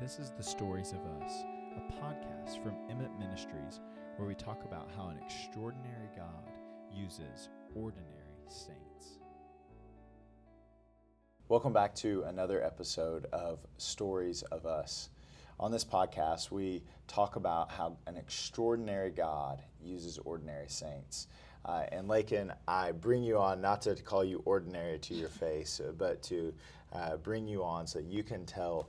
This is the Stories of Us, a podcast from Emmett Ministries where we talk about how an extraordinary God uses ordinary saints. Welcome back to another episode of Stories of Us. On this podcast, we talk about how an extraordinary God uses ordinary saints. And Laken, I bring you on not to call you ordinary to your face, but to bring you on so you can tell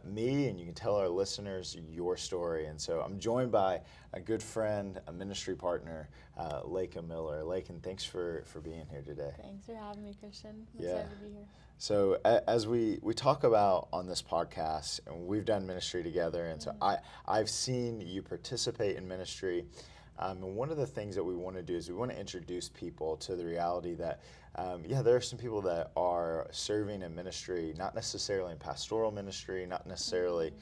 me and you can tell our listeners your story. And so I'm joined by a good friend, a ministry partner, Laken Miller. Laken, thanks for being here today. Thanks for having me, Christian. I'm excited to be here. So as we talk about on this podcast, and we've done ministry together, and so I've seen you participate in ministry. And one of the things that we want to do is we want to introduce people to the reality that, there are some people that are serving in ministry, not necessarily in pastoral ministry, not necessarily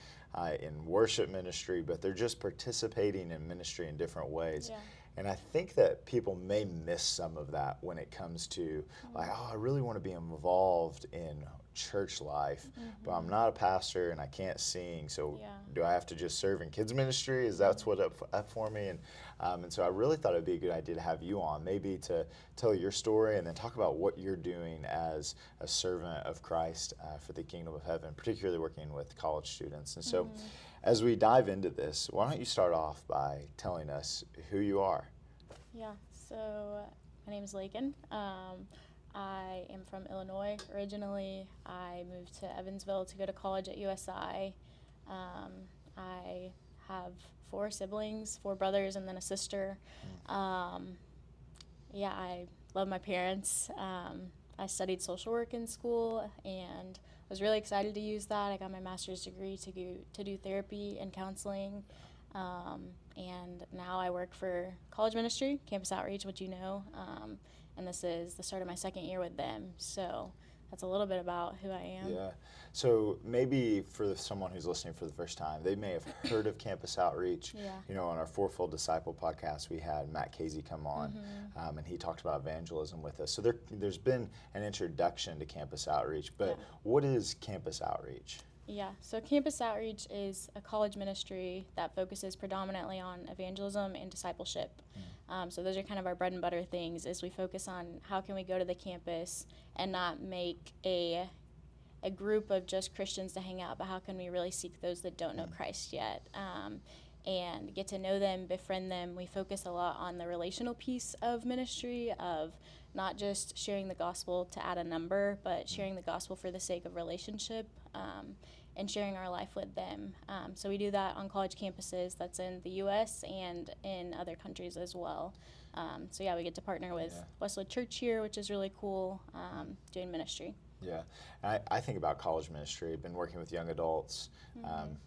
in worship ministry, but they're just participating in ministry in different ways. Yeah. And I think that people may miss some of that when it comes to I really want to be involved in church life, but I'm not a pastor and I can't sing. So do I have to just serve in kids ministry? Is that's what up for me? And so I really thought it'd be a good idea to have you on, maybe to tell your story and then talk about what you're doing as a servant of Christ for the kingdom of heaven, particularly working with college students. And so as we dive into this, why don't you start off by telling us who you are? Yeah, so my name is Laken. I am from Illinois originally. I moved to Evansville to go to college at USI. I have 4 siblings, 4 brothers, and then a sister. I love my parents. I studied social work in school and was really excited to use that. I got my master's degree to do therapy and counseling. And now I work for college ministry, campus outreach, which you know. And this is the start of my 2nd year with them. So that's a little bit about who I am. Yeah. So maybe for someone who's listening for the first time, they may have heard of campus outreach. Yeah. You know, on our Fourfold Disciple podcast, we had Matt Casey come on, and he talked about evangelism with us. So there's been an introduction to campus outreach, but what is campus outreach? Yeah, so campus outreach is a college ministry that focuses predominantly on evangelism and discipleship. So those are kind of our bread and butter things, is we focus on how can we go to the campus and not make a group of just Christians to hang out, but how can we really seek those that don't know Christ yet and get to know them, befriend them. We focus a lot on the relational piece of ministry, of not just sharing the gospel to add a number, but sharing the gospel for the sake of relationship and sharing our life with them. So we do that on college campuses. That's in the U.S. and in other countries as well. We get to partner with Westwood Church here, which is really cool, doing ministry. Yeah, I think about college ministry. I've been working with young adults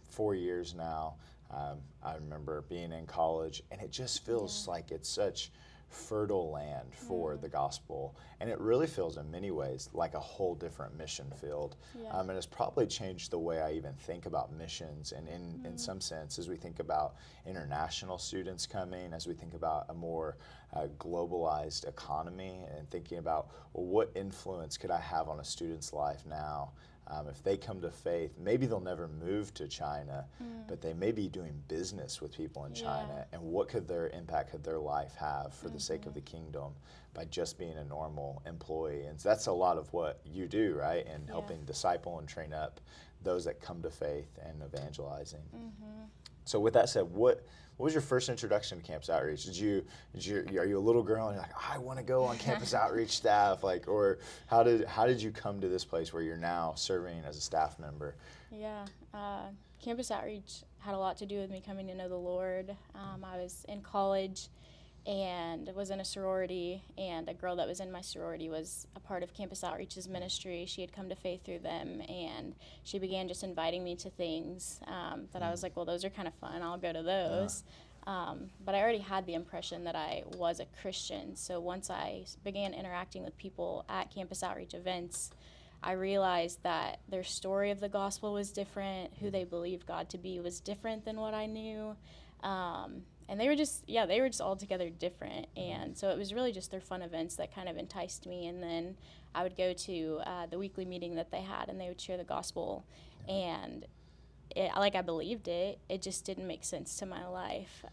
4 years now. I remember being in college, and it just feels like it's such fertile land for the gospel, and it really feels in many ways like a whole different mission field. And it's probably changed the way I even think about missions, and in some sense, as we think about international students coming, as we think about a more globalized economy, and thinking about, well, what influence could I have on a student's life now? If they come to faith, maybe they'll never move to China, but they may be doing business with people in China. And what could their impact could their life have for the sake of the kingdom by just being a normal employee? And so that's a lot of what you do, right? And helping disciple and train up those that come to faith and evangelizing. So with that said, what was your first introduction to campus outreach? Are you a little girl and you're like, I want to go on campus outreach staff? Or how did you come to this place where you're now serving as a staff member? Yeah, campus outreach had a lot to do with me coming to know the Lord. I was in college and was in a sorority, and a girl that was in my sorority was a part of campus outreach's ministry. She had come to faith through them, and she began just inviting me to things that I was like, well, those are kind of fun. I'll go to those. But I already had the impression that I was a Christian. So once I began interacting with people at campus outreach events, I realized that their story of the gospel was different. Who they believed God to be was different than what I knew. And they were just altogether different. And so it was really just their fun events that kind of enticed me. And then I would go to the weekly meeting that they had, and they would share the gospel. And I believed it. It just didn't make sense to my life.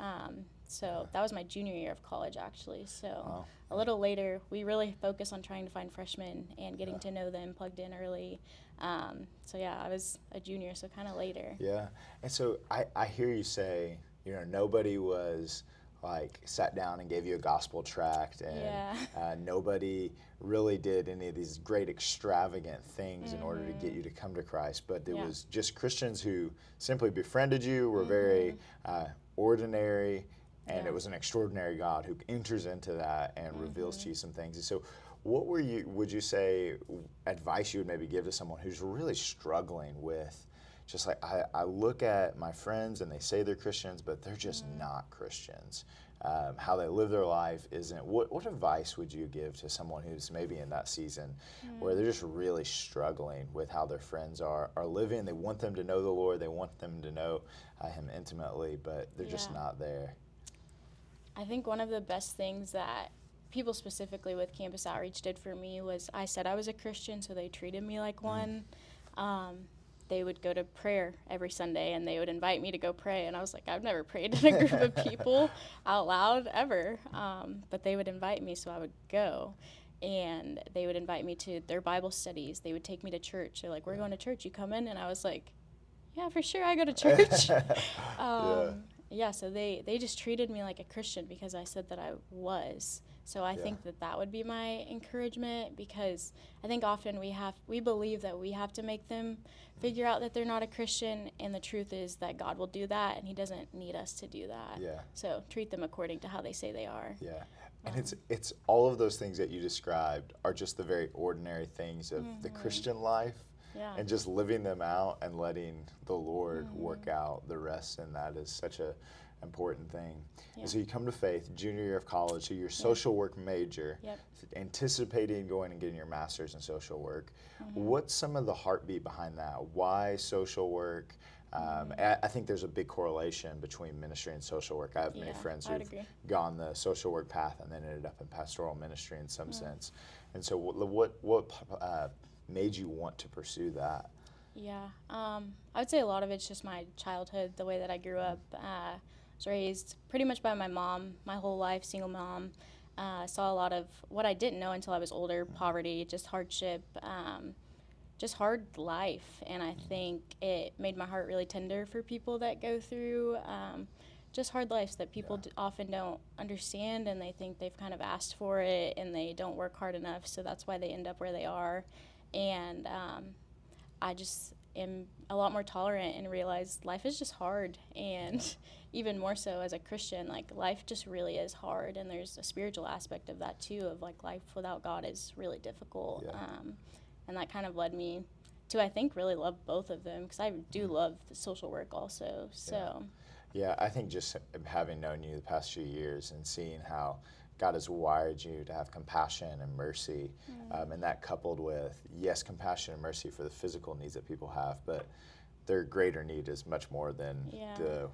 So that was my junior year of college, actually. So a little later, we really focused on trying to find freshmen and getting to know them, plugged in early. So yeah, I was a junior, so kind of later. Yeah. And so I hear you say, nobody was like sat down and gave you a gospel tract, and nobody really did any of these great extravagant things in order to get you to come to Christ, but it was just Christians who simply befriended you, were very ordinary, and it was an extraordinary God who enters into that and reveals to you some things. And so what would you say, advice you would maybe give to someone who's really struggling with just like, I look at my friends and they say they're Christians, but they're just not Christians. How they live their life isn't. What advice would you give to someone who's maybe in that season where they're just really struggling with how their friends are living? They want them to know the Lord. They want them to know Him intimately, but they're just not there. I think one of the best things that people specifically with Campus Outreach did for me was I said I was a Christian, so they treated me like one. They would go to prayer every Sunday, and they would invite me to go pray. And I was like, I've never prayed in a group of people out loud ever. But they would invite me, so I would go. And they would invite me to their Bible studies. They would take me to church. They're like, we're going to church. You come in? And I was like, yeah, for sure, I go to church. So they just treated me like a Christian because I said that I was. So I think that would be my encouragement, because I think often we believe that we have to make them figure out that they're not a Christian, and the truth is that God will do that, and He doesn't need us to do that. Yeah. So treat them according to how they say they are. Yeah. And it's all of those things that you described are just the very ordinary things of the Christian life. Yeah. And just living them out and letting the Lord work out the rest, and that is such a important thing. Yeah. And so you come to faith, junior year of college, so your social work major, anticipating going and getting your master's in social work. What's some of the heartbeat behind that? Why social work? I think there's a big correlation between ministry and social work. I have many friends who've gone the social work path and then ended up in pastoral ministry in some sense. And so what made you want to pursue that? Yeah, I would say a lot of it's just my childhood, the way that I grew up. I was raised pretty much by my mom my whole life, single mom. Saw a lot of what I didn't know until I was older: poverty, just hardship, just hard life. And I think it made my heart really tender for people that go through just hard lives that people often don't understand, and they think they've kind of asked for it and they don't work hard enough, so that's why they end up where they are. And I just am a lot more tolerant and realize life is just hard, and even more so as a Christian, like life just really is hard, and there's a spiritual aspect of that too, of like life without God is really difficult. And that kind of led me to, I think, really love both of them, because I do love the social work also. So yeah, I think just having known you the past few years and seeing how God has wired you to have compassion and mercy, and that coupled with, yes, compassion and mercy for the physical needs that people have, but their greater need is much more than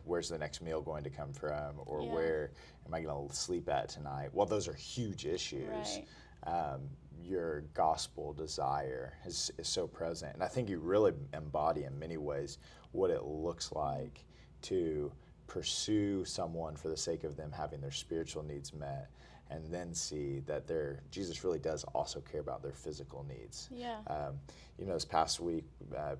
where's the next meal going to come from, or where am I going to sleep at tonight? Well, those are huge issues. Your gospel desire is so present, and I think you really embody in many ways what it looks like to pursue someone for the sake of them having their spiritual needs met, and then see that Jesus really does also care about their physical needs. This past week,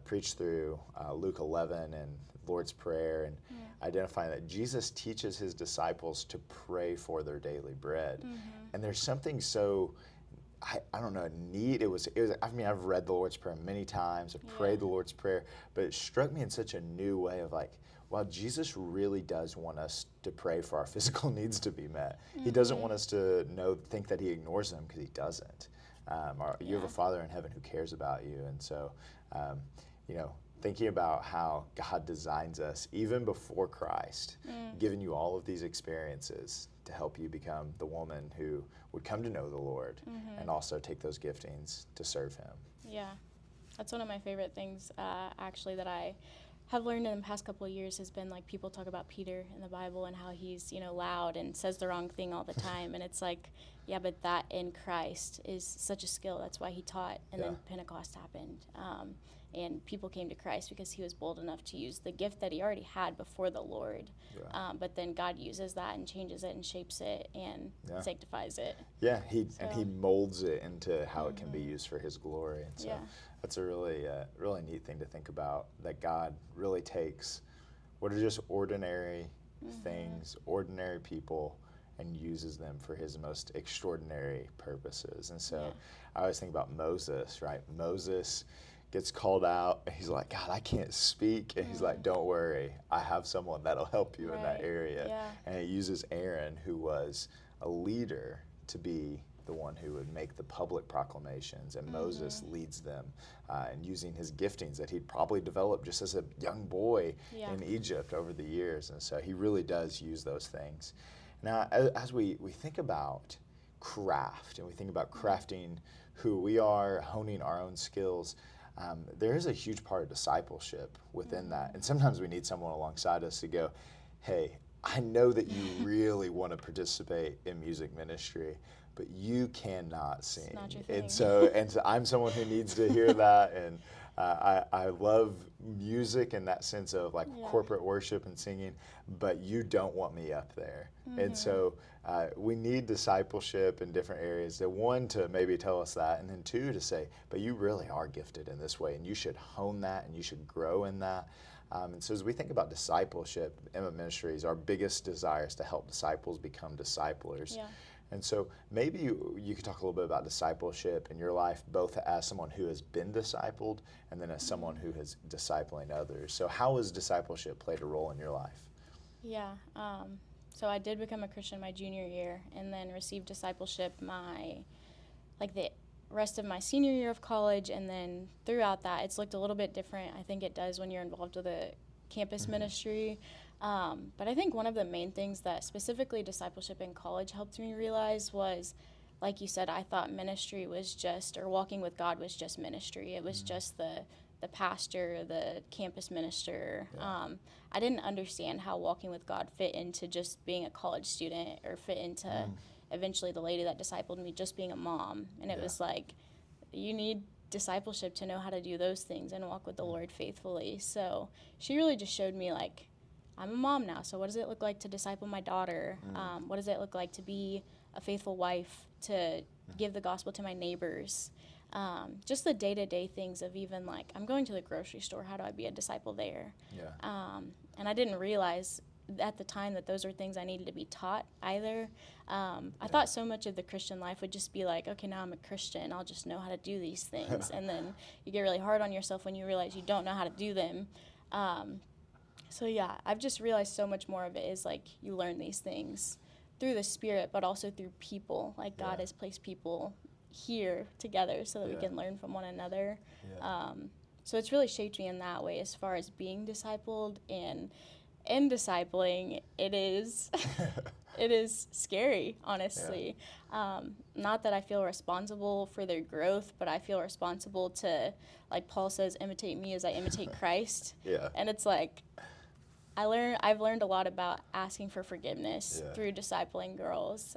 preached through Luke 11 and Lord's Prayer, and identifying that Jesus teaches His disciples to pray for their daily bread. And there's something so, I don't know, neat. It was. I mean, I've read the Lord's Prayer many times. I've prayed the Lord's Prayer, but it struck me in such a new way of like, wow, Jesus really does want us to pray for our physical needs to be met. He doesn't want us to think that He ignores them, because He doesn't. You have a Father in heaven who cares about you, and so, thinking about how God designs us even before Christ, giving you all of these experiences to help you become the woman who would come to know the Lord, and also take those giftings to serve Him. Yeah, that's one of my favorite things, actually, that I have learned in the past couple of years has been like people talk about Peter in the Bible and how he's, loud and says the wrong thing all the time. And it's like, yeah, but that in Christ is such a skill. That's why he taught, and then Pentecost happened. and people came to Christ because he was bold enough to use the gift that he already had before the Lord. Yeah. But then God uses that and changes it and shapes it and sanctifies it. Yeah, he molds it into how it can be used for his glory. And so that's a really neat thing to think about, that God really takes what are just ordinary things, ordinary people, and uses them for his most extraordinary purposes. And so I always think about Moses, right? Moses gets called out, and he's like, God, I can't speak. And he's like, don't worry, I have someone that'll help you in that area. Yeah. And he uses Aaron, who was a leader, to be the one who would make the public proclamations, and Moses leads them, and using his giftings that he'd probably developed just as a young boy in Egypt over the years. And so he really does use those things. Now, as we think about craft, and we think about crafting who we are, honing our own skills, there is a huge part of discipleship within that. And sometimes we need someone alongside us to go, hey, I know that you really want to participate in music ministry, but you cannot sing. It's not your thing. And so I'm someone who needs to hear that. And I love music in that sense of like corporate worship and singing, but you don't want me up there. And so we need discipleship in different areas. The one, to maybe tell us that, and then two, to say, but you really are gifted in this way, and you should hone that, and you should grow in that. And so as we think about discipleship, Emmett Ministries, our biggest desire is to help disciples become disciplers. Yeah. And so maybe you could talk a little bit about discipleship in your life, both as someone who has been discipled and then as someone who is discipling others. So how has discipleship played a role in your life? Yeah. So I did become a Christian my junior year, and then received discipleship the rest of my senior year of college, and then throughout that it's looked a little bit different. I think it does when you're involved with a campus ministry. But I think one of the main things that specifically discipleship in college helped me realize was, like you said, I thought ministry was just, or walking with God was just ministry. It was just the pastor, the campus minister. I didn't understand how walking with God fit into just being a college student, or fit into eventually the lady that discipled me just being a mom. And it was like, you need discipleship to know how to do those things and walk with the Lord faithfully. So she really just showed me, like, I'm a mom now, so what does it look like to disciple my daughter? What does it look like to be a faithful wife, to give the gospel to my neighbors? Just the day-to-day things of, even like, I'm going to the grocery store, how do I be a disciple there? And I didn't realize at the time that those are things I needed to be taught either. I thought so much of the Christian life would just be like, okay, now I'm a Christian, I'll just know how to do these things. And then you get really hard on yourself when you realize you don't know how to do them. So yeah, I've just realized so much more of it is like, you learn these things through the Spirit, but also through people. Like, God has placed people here together so that we can learn from one another. So it's really shaped me in that way as far as being discipled. And in discipling, it is it is scary, honestly. Not that I feel responsible for their growth, but I feel responsible to, like Paul says, imitate me as I imitate Christ. And it's like, I've learned a lot about asking for forgiveness through discipling girls,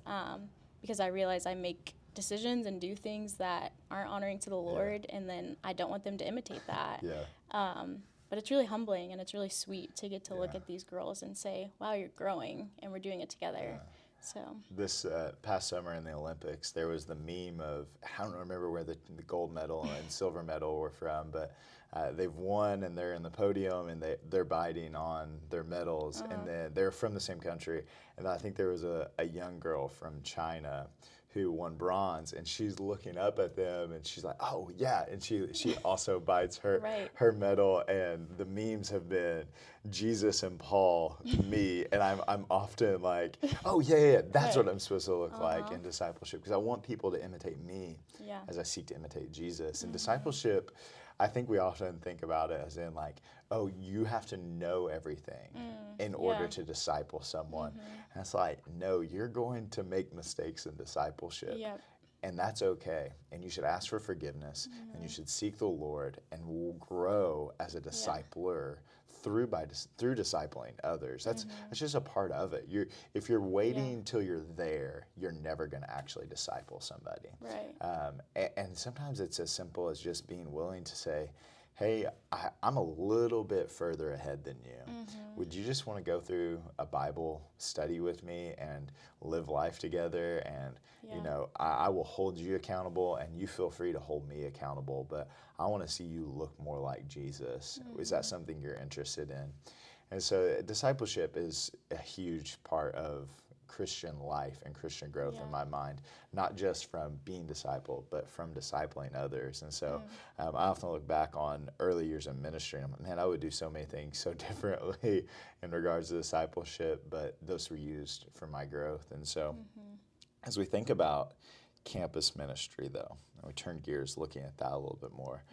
because I realize I make decisions and do things that aren't honoring to the Lord, and then I don't want them to imitate that. But it's really humbling, and it's really sweet to get to look at these girls and say, wow, you're growing, and we're doing it together. So this past summer in the Olympics, there was the meme of, I don't remember where the gold medal and silver medal were from, but they've won, and they're in the podium, and they're biting on their medals, and they're from the same country. And I think there was a young girl from China who won bronze, and she's looking up at them, and she's like, oh yeah, and she also bites her medal. And the memes have been Jesus and Paul to me, and I'm often like, oh yeah, that's what I'm supposed to look like in discipleship, because I want people to imitate me as I seek to imitate Jesus. And discipleship, I think we often think about it as in like, oh, you have to know everything in order to disciple someone. And it's like, no, you're going to make mistakes in discipleship. And that's okay. And you should ask for forgiveness, and you should seek the Lord, and will grow as a discipler through discipling others. That's just a part of it. If you're waiting till you're there, you're never going to actually disciple somebody. And sometimes it's as simple as just being willing to say, hey, I'm a little bit further ahead than you. Would you just want to go through a Bible study with me and live life together? And, you know, I will hold you accountable and you feel free to hold me accountable, but I want to see you look more like Jesus. Is that something you're interested in? And so discipleship is a huge part of Christian life and Christian growth in my mind, not just from being discipled, but from discipling others. And so I often look back on early years of ministry and I'm like, man, I would do so many things so differently in regards to discipleship, but those were used for my growth. And so as we think about campus ministry, though, and we turn gears looking at that a little bit more,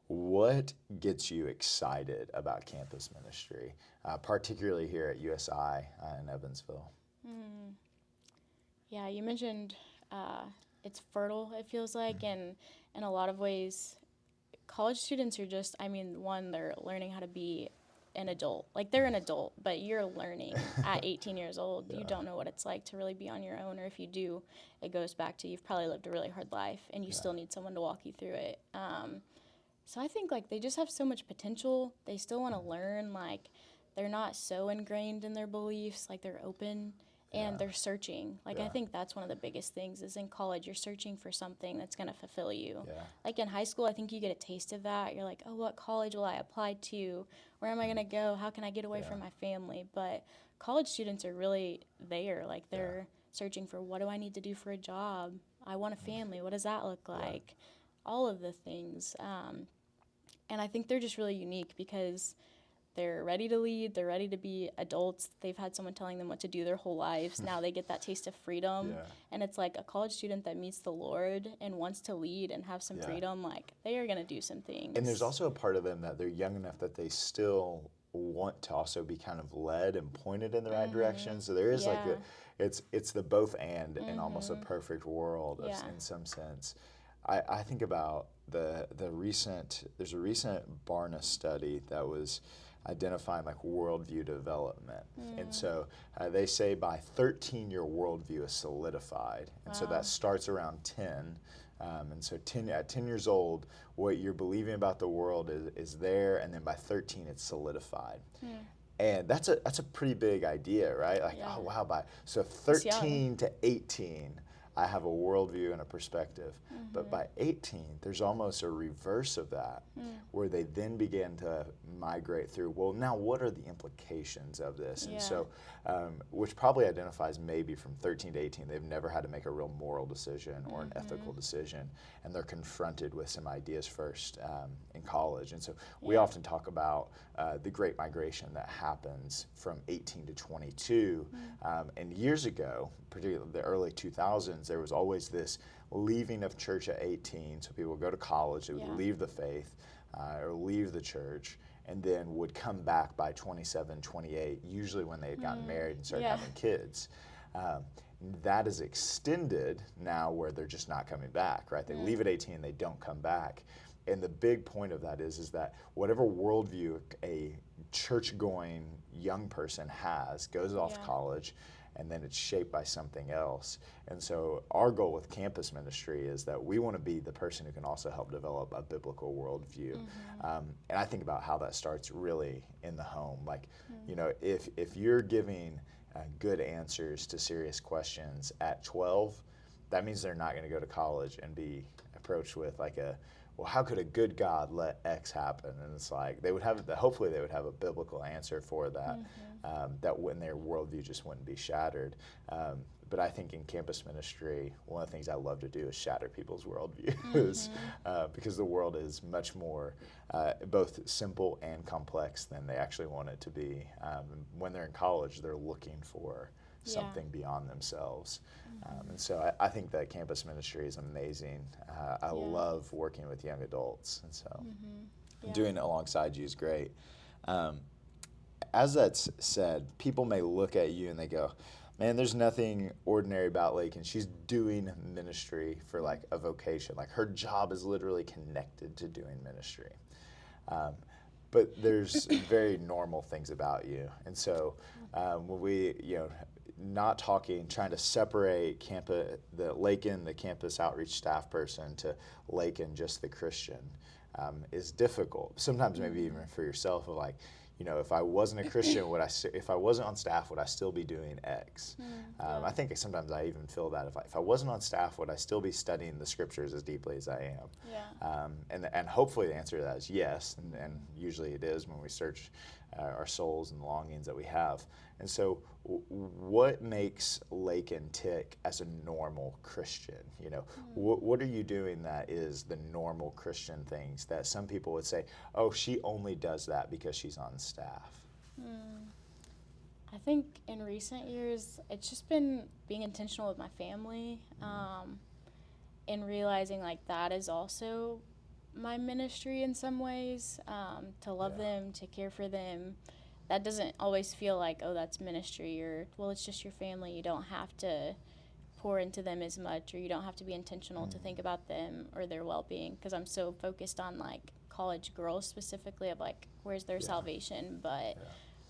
what gets you excited about campus ministry, particularly here at USI in Evansville? Yeah, you mentioned it's fertile, it feels like, and in a lot of ways, college students are just, I mean, one, they're learning how to be an adult. Like, they're an adult, but you're learning at 18 years old. You don't know what it's like to really be on your own, or if you do, it goes back to you've probably lived a really hard life, and you still need someone to walk you through it. So I think, like, they just have so much potential. They still want to learn. Like, they're not so ingrained in their beliefs. Like, they're open. And they're searching. Like, I think that's one of the biggest things is in college, you're searching for something that's going to fulfill you. Like, in high school, I think you get a taste of that. You're like, oh, what college will I apply to? Where am I going to go? How can I get away from my family? But college students are really there. Like, they're searching for, what do I need to do for a job? I want a family. What does that look like? All of the things. And I think they're just really unique because they're ready to lead. They're ready to be adults. They've had someone telling them what to do their whole lives. Now they get that taste of freedom. And it's like a college student that meets the Lord and wants to lead and have some freedom. Like, they are going to do some things. And there's also a part of them that they're young enough that they still want to also be kind of led and pointed in the right direction. So there is like it's the both and in almost a perfect world in some sense. I think about there's a recent Barna study that was identifying like worldview development. And so they say by 13 your worldview is solidified. And so that starts around 10. And so at 10 years old, what you're believing about the world is there, and then by 13 it's solidified. And that's a pretty big idea, right? Like, oh wow, so 13 to 18, I have a worldview and a perspective. But by 18, there's almost a reverse of that, where they then begin to migrate through, well, now what are the implications of this? And so, which probably identifies maybe from 13 to 18, they've never had to make a real moral decision or an ethical decision, and they're confronted with some ideas first in college. And so we often talk about the Great Migration that happens from 18 to 22. And years ago, particularly the early 2000s, there was always this leaving of church at 18. So people would go to college, they would leave the faith or leave the church, and then would come back by 27, 28, usually when they had gotten married and started having kids. That is extended now where they're just not coming back, right? They leave at 18, they don't come back. And the big point of that is that whatever worldview a church-going young person has goes off to college, and then it's shaped by something else. And so our goal with campus ministry is that we want to be the person who can also help develop a biblical worldview. And I think about how that starts really in the home. Like, you know, if you're giving good answers to serious questions at 12, that means they're not going to go to college and be approached with like well, how could a good God let X happen? And it's like hopefully they would have a biblical answer for that, that when their worldview just wouldn't be shattered. But I think in campus ministry, one of the things I love to do is shatter people's worldviews, because the world is much more both simple and complex than they actually want it to be. When they're in college, they're looking for something beyond themselves. And so I think that campus ministry is amazing. I love working with young adults, and so doing it alongside you is great. As that's said, people may look at you and they go, man, there's nothing ordinary about Laken. She's doing ministry for like a vocation. Like, her job is literally connected to doing ministry. But there's very normal things about you. And so when we, not trying to separate the Laken, the campus outreach staff person, to Laken, just the Christian. is difficult. Sometimes maybe even for yourself, of like, you know, if I wasn't a Christian, if I wasn't on staff, would I still be doing X? I think sometimes I even feel that if I wasn't on staff, would I still be studying the scriptures as deeply as I am? Yeah. And hopefully the answer to that is yes, and usually it is when we search our souls and longings that we have. And so what makes Laken tick as a normal Christian? You know, what are you doing that is the normal Christian things that some people would say, oh, she only does that because she's on staff? I think in recent years, it's just been being intentional with my family, and realizing like that is also my ministry in some ways, to love them, to care for them. That doesn't always feel like, oh, that's ministry, or, well, it's just your family. You don't have to pour into them as much, or you don't have to be intentional to think about them or their well-being, because I'm so focused on like college girls specifically, of like, where's their salvation. But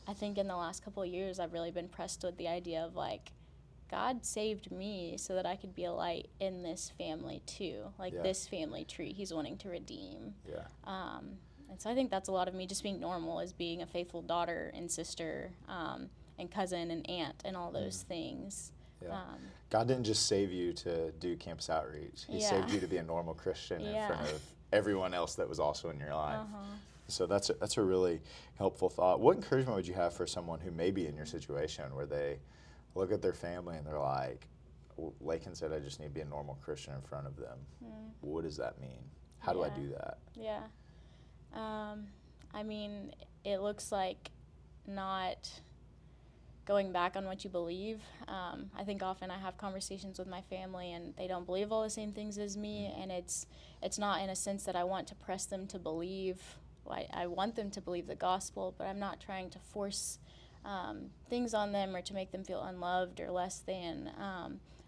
I think in the last couple of years, I've really been pressed with the idea of like, God saved me so that I could be a light in this family too, like this family tree He's wanting to redeem. And so I think that's a lot of me just being normal, as being a faithful daughter and sister, and cousin and aunt and all those things. God didn't just save you to do campus outreach. He saved you to be a normal Christian in front of everyone else that was also in your life. So that's a really helpful thought. What encouragement would you have for someone who may be in your situation, where they look at their family and they're like, Laken said I just need to be a normal Christian in front of them. What does that mean? How do I do that? I mean, it looks like not going back on what you believe. I think often I have conversations with my family and they don't believe all the same things as me, and it's not in a sense that I want to press them to believe. I want them to believe the gospel, but I'm not trying to force things on them or to make them feel unloved or less than.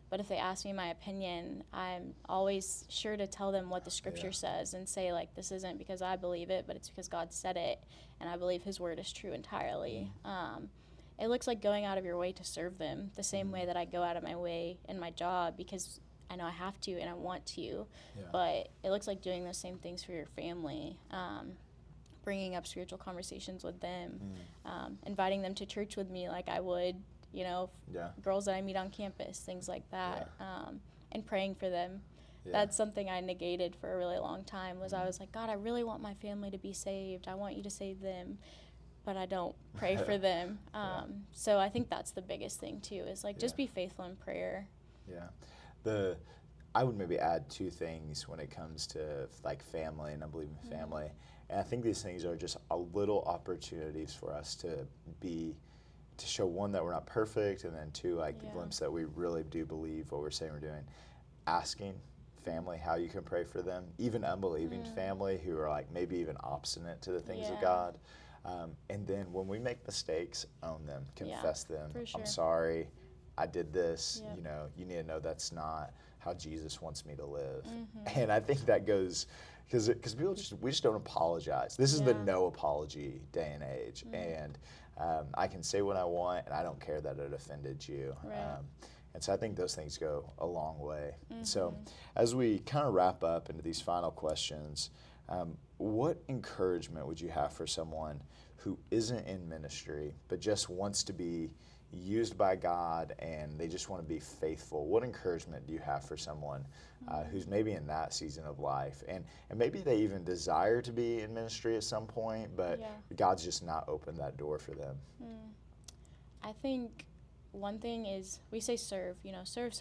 But if they ask me my opinion, I'm always sure to tell them what the scripture says, and say, like, this isn't because I believe it, but it's because God said it, and I believe His word is true entirely. It looks like going out of your way to serve them the same way that I go out of my way in my job, because I know I have to and I want to. But it looks like doing those same things for your family, bringing up spiritual conversations with them, inviting them to church with me like I would, you know, girls that I meet on campus, things like that, and praying for them. That's something I negated for a really long time, was I was like, God, I really want my family to be saved. I want you to save them, but I don't pray for them. So I think that's the biggest thing too, is like, just be faithful in prayer. I would maybe add two things when it comes to like family and unbelieving family. And I think these things are just a little opportunities for us to show, one, that we're not perfect, and then two, like the glimpse that we really do believe what we're saying we're doing. Asking family how you can pray for them, even unbelieving family who are like maybe even obstinate to the things of God. And then when we make mistakes, own them, confess them. Sure. I'm sorry, I did this. You know, you need to know that's not how Jesus wants me to live. And I think that goes, because people we just don't apologize. This is the no apology day and age. And I can say what I want, and I don't care that it offended you. And so I think those things go a long way. So as we kind of wrap up into these final questions, what encouragement would you have for someone who isn't in ministry but just wants to be used by God and they just want to be faithful? What encouragement do you have for someone who's maybe in that season of life, and maybe they even desire to be in ministry at some point, but God's just not opened that door for them? I think one thing is, we say serve, you know, serve,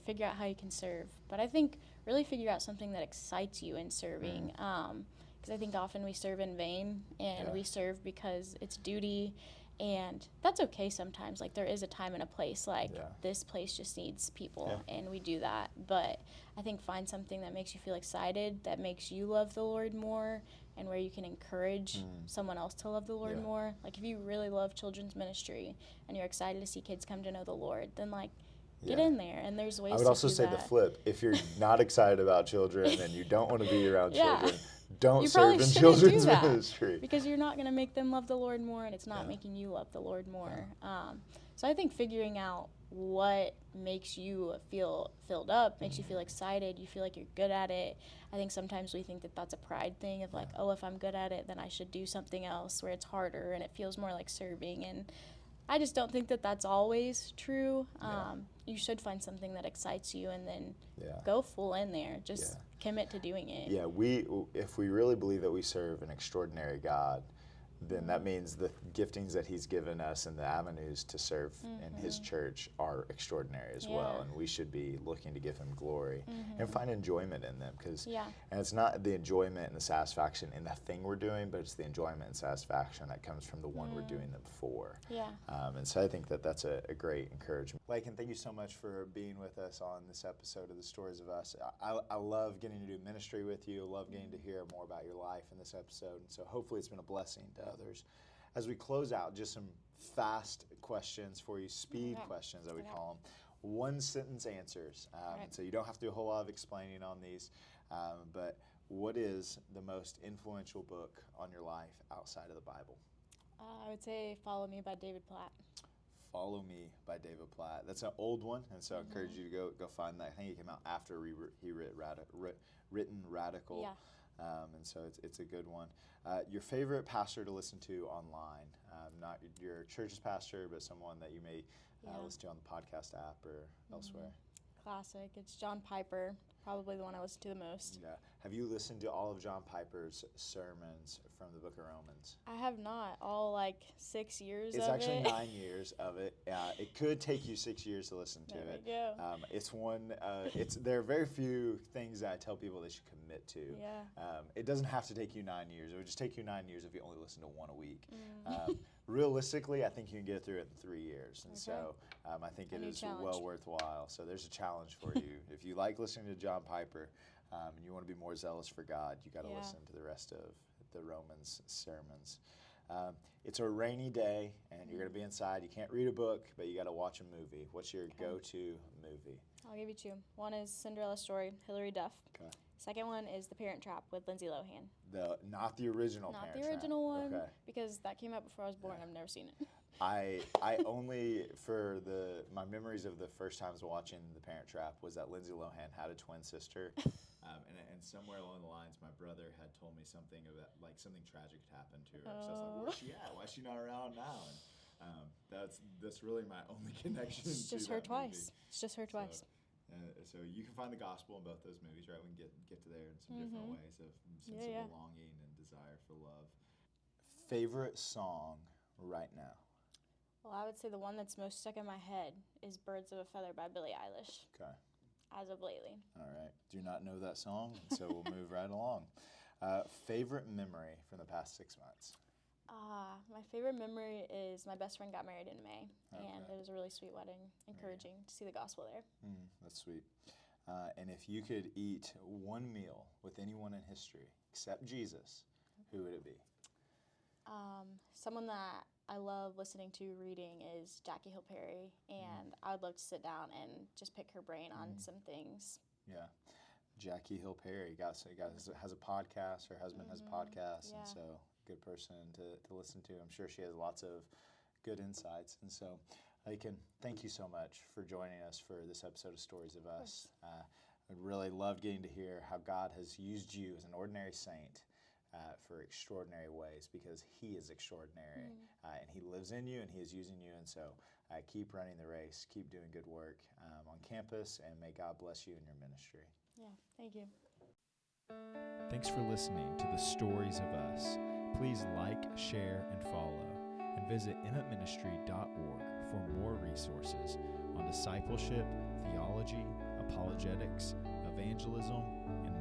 figure out how you can serve. But I think really figure out something that excites you in serving. Because I think often we serve in vain, and we serve because it's duty. And that's okay sometimes. Like, there is a time and a place. Like, this place just needs people, and we do that. But I think find something that makes you feel excited, that makes you love the Lord more, and where you can encourage someone else to love the Lord more. Like, if you really love children's ministry and you're excited to see kids come to know the Lord, then, like, get in there. And there's ways to do that. I would also say the flip. If you're not excited about children and you don't want to be around children, don't You serve probably in shouldn't do children's that, ministry. because you're not going to make them love the Lord more, and it's not Yeah. making you love the Lord more. So I think figuring out what makes you feel filled up, makes you feel excited, you feel like you're good at it. I think sometimes we think that that's a pride thing of like, oh, if I'm good at it, then I should do something else where it's harder and it feels more like serving. And I just don't think that that's always true. You should find something that excites you and then go full in there. Just commit to doing it. Yeah, if we really believe that we serve an extraordinary God, then that means the giftings that he's given us and the avenues to serve in his church are extraordinary as well, and we should be looking to give him glory and find enjoyment in them, and it's not the enjoyment and the satisfaction in the thing we're doing, but it's the enjoyment and satisfaction that comes from the one we're doing them for. And so I think that that's a great encouragement. Laken, thank you so much for being with us on this episode of the Stories of Us. I love getting to do ministry with you. I love getting to hear more about your life in this episode, and so hopefully it's been a blessing to others. As we close out, just some fast questions for you, speed questions that we call them. One sentence answers. So you don't have to do a whole lot of explaining on these, but what is the most influential book on your life outside of the Bible? I would say Follow Me by David Platt. Follow Me by David Platt. That's an old one, and so I encourage you to go find that. I think it came out after he written Radical. And so it's a good one. Your favorite pastor to listen to online, not your church's pastor, but someone that you may listen to on the podcast app or elsewhere. Classic. It's John Piper, probably the one I listen to the most. Yeah. Have you listened to all of John Piper's sermons from the book of Romans? I have not. All like 6 years of it. It's actually 9 years of it. It could take you 6 years to listen to it. There we go. It's one. There are very few things that I tell people they should commit to. It doesn't have to take you 9 years. It would just take you 9 years if you only listen to one a week. Realistically, I think you can get through it in 3 years, and so I think it is well worthwhile. So there's a challenge for you. If you like listening to John Piper and you want to be more zealous for God, you got to listen to the rest of the Romans sermons. It's a rainy day, and you're going to be inside. You can't read a book, but you got to watch a movie. What's your go-to movie? I'll give you two. One is Cinderella Story, Hilary Duff. Okay. Second one is The Parent Trap with Lindsay Lohan. Not the original Not Parent the original Trap. one, because that came out before I was born. I've never seen it. I only, for my memories of the first times watching The Parent Trap was that Lindsay Lohan had a twin sister. And somewhere along the lines, my brother had told me something about, like, something tragic had happened to her. So I was like, where's she at? Why is she not around now? And that's really my only connection It's just to her that twice. movie. It's just her twice. So you can find the gospel in both those movies, right? We can get to there in some different ways of sense of belonging and desire for love. Favorite song right now? Well, I would say the one that's most stuck in my head is Birds of a Feather by Billie Eilish. Okay. As of lately. All right. Do not know that song, so we'll move right along. Favorite memory from the past 6 months? My favorite memory is my best friend got married in May, and it was a really sweet wedding. Encouraging to see the gospel there. That's sweet. And if you could eat one meal with anyone in history except Jesus, who would it be? Someone that I love listening to reading is Jackie Hill Perry, and I would love to sit down and just pick her brain on some things. Yeah. Jackie Hill Perry has a podcast. Her husband has a podcast, and so good person to listen to. I'm sure she has lots of good insights. And so, Laken, thank you so much for joining us for this episode of Stories of Us. I really loved getting to hear how God has used you as an ordinary saint for extraordinary ways, because he is extraordinary and he lives in you and he is using you. And so keep running the race, keep doing good work on campus, and may God bless you in your ministry. Yeah, thank you. Thanks for listening to the Stories of Us. Please like, share, and follow, and visit emmettministry.org for more resources on discipleship, theology, apologetics, evangelism, and